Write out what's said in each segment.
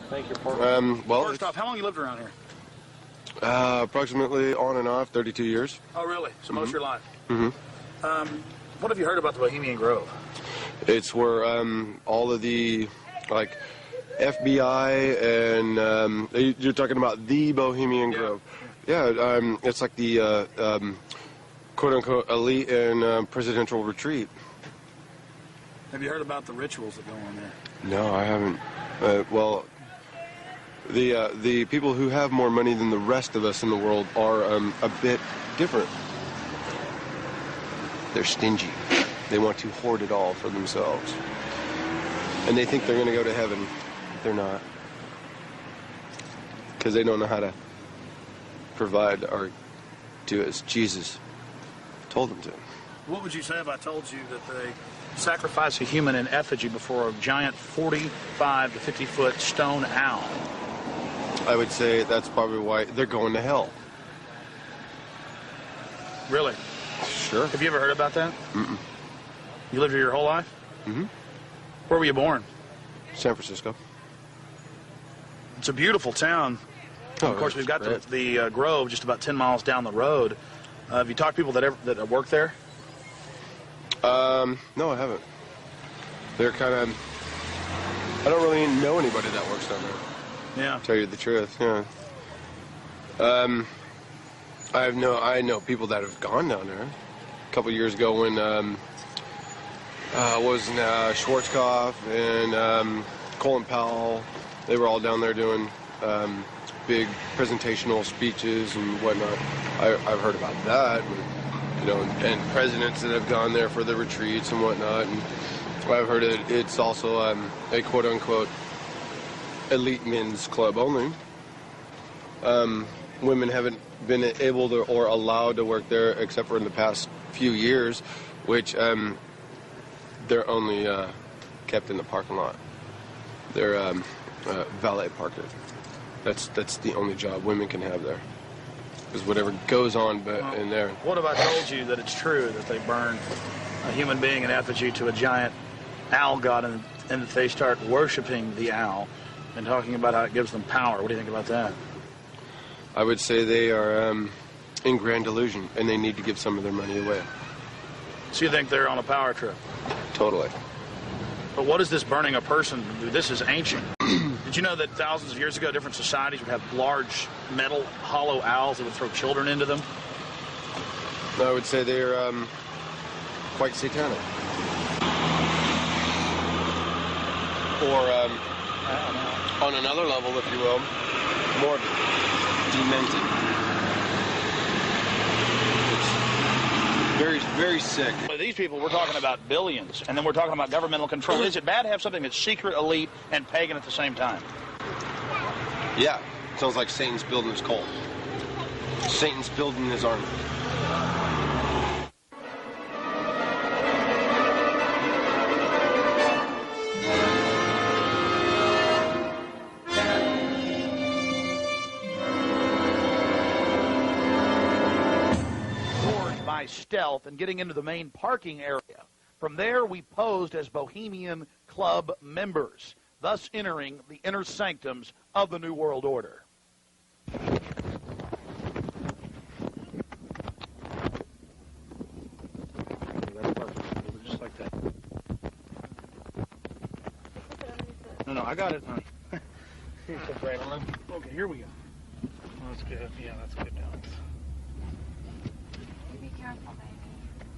Thank you for Well, first off, how long you lived around here? Approximately on and off 32 years. Oh, really? So most of your life? Mm-hmm. What have you heard about the Bohemian Grove? It's where all of the, like, FBI and you're talking about the Bohemian Grove. Yeah, it's like the quote-unquote elite and presidential retreat. Have you heard about the rituals that go on there? No, I haven't. Well, the people who have more money than the rest of us in the world are a bit different. They're stingy. They want to hoard it all for themselves. And they think they're going to go to heaven. They're not. Because they don't know how to provide or do as Jesus told them to. What would you say if I told you that they sacrifice a human in effigy before a giant 45 to 50-foot stone owl? I would say that's probably why they're going to hell. Really? Sure. Have you ever heard about that? Mm-mm. You lived here your whole life? Mm-hmm. Where were you born? San Francisco. It's a beautiful town. Oh, of course, we've got the Grove just about 10 miles down the road. Have you talked to people that work there? No, I haven't. They're kind of... I don't really know anybody that works down there. Yeah. To tell you the truth, yeah. I know people that have gone down there. A couple years ago when Schwarzkopf and Colin Powell, they were all down there doing big presentational speeches and whatnot. I've heard about that, but, you know, and presidents that have gone there for the retreats and whatnot. And I've heard it's also a quote-unquote elite men's club only. Women haven't been able to or allowed to work there except for in the past few years, which they're only kept in the parking lot. They're valet parking. That's the only job women can have there. Because whatever goes on in there. What if I told you that it's true that they burn a human being in effigy to a giant owl god and that they start worshiping the owl and talking about how it gives them power? What do you think about that? I would say they are in grand delusion, and they need to give some of their money away. So you think they're on a power trip? Totally. But what is this burning a person do? This is ancient. Did you know that thousands of years ago, different societies would have large metal hollow owls that would throw children into them? I would say they're quite satanic. Or on another level, if you will, more demented. It's very, very sick. These people, we're talking about billions, and then we're talking about governmental control. Is it bad to have something that's secret, elite, and pagan at the same time? Yeah. Sounds like Satan's building his cult. Satan's building his army. By stealth and getting into the main parking area. From there, we posed as Bohemian Club members, thus entering the inner sanctums of the New World Order. Just like that. No, I got it, honey. Okay, here we go. That's good. Yeah, that's good, Alex. Be careful, baby.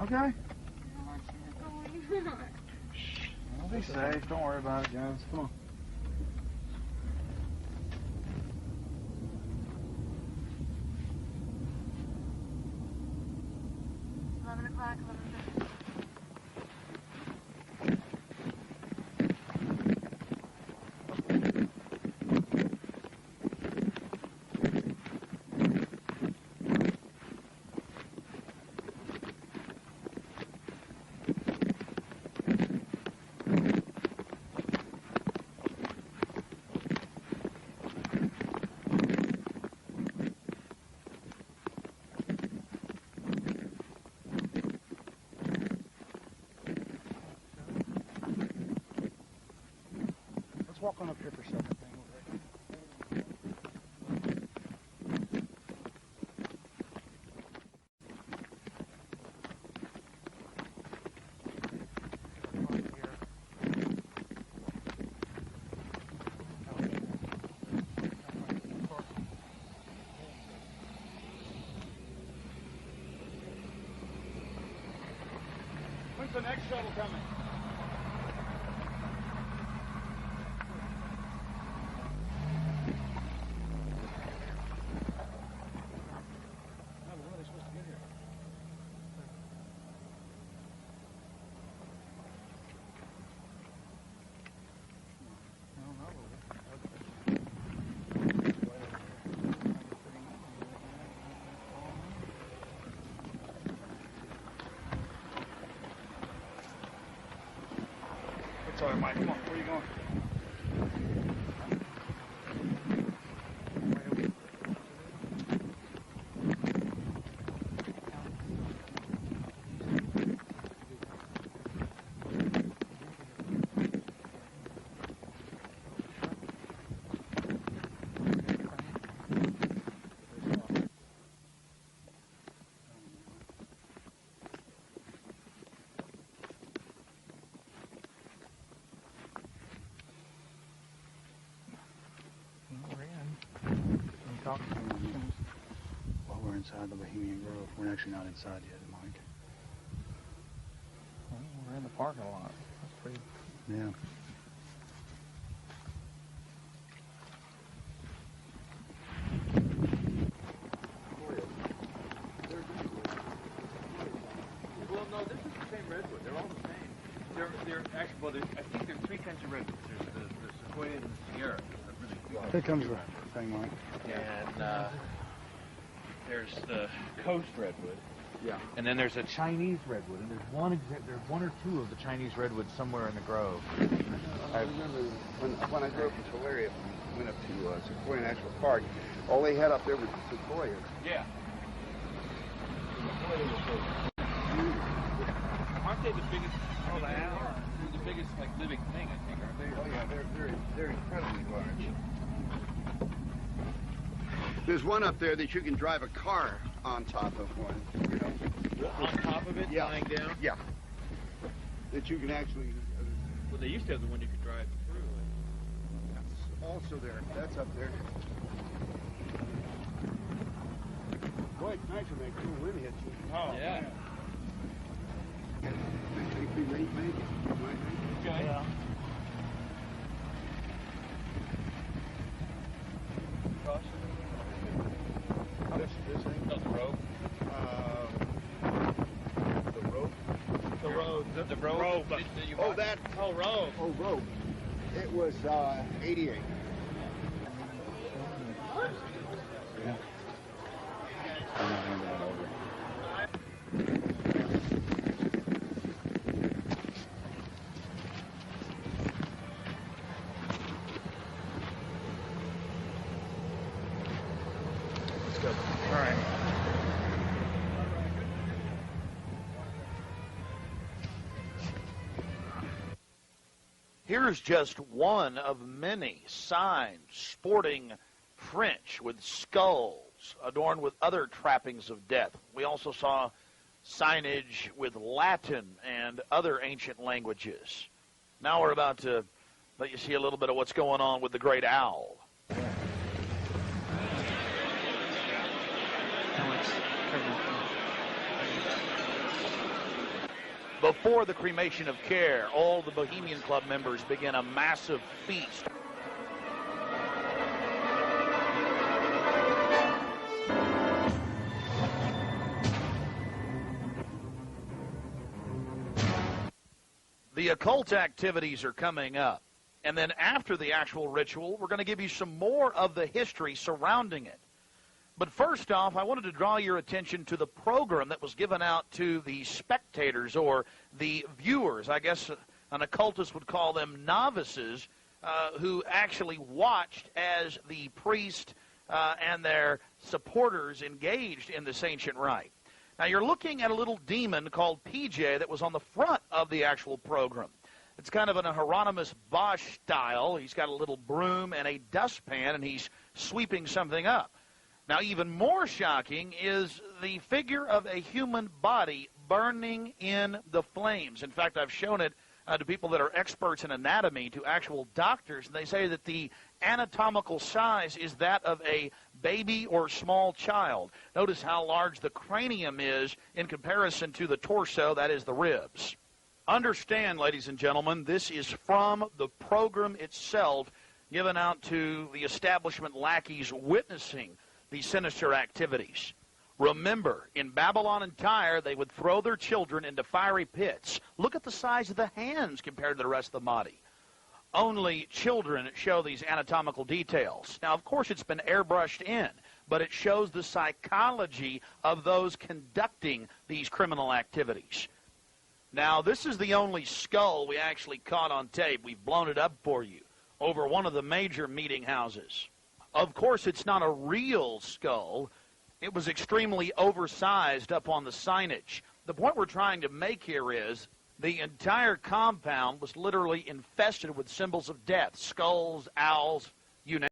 Okay. I don't want you to go anymore. Shh. I'll be safe. Don't worry about it, guys. Come on. O'clock, 11:30. Let's walk on up here for a second. next shuttle coming. Sorry, Mike. Come on. Where are you going? Well, we're inside the Bohemian Grove. We're actually not inside yet, Mike. Well, we're in the parking lot. That's pretty... Yeah. Well, no, this is the same redwood. They're all the same. They're actually, well, I think there are three kinds of redwoods. There's the Sequoia and the Sierra. Here comes the thing, Mike. And there's the coast redwood. Yeah. And then there's a Chinese redwood, and there's one or two of the Chinese redwoods somewhere in the grove. I remember when I drove from Tulare, we went up to Sequoia National Park. All they had up there was the sequoias. Yeah. Aren't they the biggest? Oh, they are. They're the biggest, like, living thing, I think, aren't they? Oh yeah, they're incredibly large. There's one up there that you can drive a car on top of one. You know. On top of it, Yeah. lying down. Yeah. That you can actually. Well, they used to have the one you could drive through. That's also there. That's up there. Boy, it's nice when that cool wind hits you. Oh, yeah. I think we may make it. Okay. Yeah. This thing. No, the rope. The rope. The road. The road. Rope. That you Oh, bought? that. Oh, road. Oh, rope. It was 88. Yeah. I'm not handing that over. Let's go. All right. Here's just one of many signs sporting French with skulls adorned with other trappings of death. We also saw signage with Latin and other ancient languages. Now we're about to let you see a little bit of what's going on with the great owl. Before the cremation of care, all the Bohemian Club members begin a massive feast. The occult activities are coming up. And then after the actual ritual, we're going to give you some more of the history surrounding it. But first off, I wanted to draw your attention to the program that was given out to the spectators or the viewers. I guess an occultist would call them novices who actually watched as the priest and their supporters engaged in this ancient rite. Now, you're looking at a little demon called PJ that was on the front of the actual program. It's kind of an Hieronymus Bosch style. He's got a little broom and a dustpan, and he's sweeping something up. Now, even more shocking is the figure of a human body burning in the flames. In fact, I've shown it to people that are experts in anatomy, to actual doctors, and they say that the anatomical size is that of a baby or small child. Notice how large the cranium is in comparison to the torso, that is the ribs. Understand, ladies and gentlemen, this is from the program itself given out to the establishment lackeys witnessing these sinister activities. Remember, in Babylon and Tyre, they would throw their children into fiery pits. Look at the size of the hands compared to the rest of the body. Only children show these anatomical details. Now, of course, it's been airbrushed in, but it shows the psychology of those conducting these criminal activities. Now, this is the only skull we actually caught on tape. We've blown it up for you over one of the major meeting houses. Of course, it's not a real skull. It was extremely oversized up on the signage. The point we're trying to make here is the entire compound was literally infested with symbols of death, skulls, owls, you name it.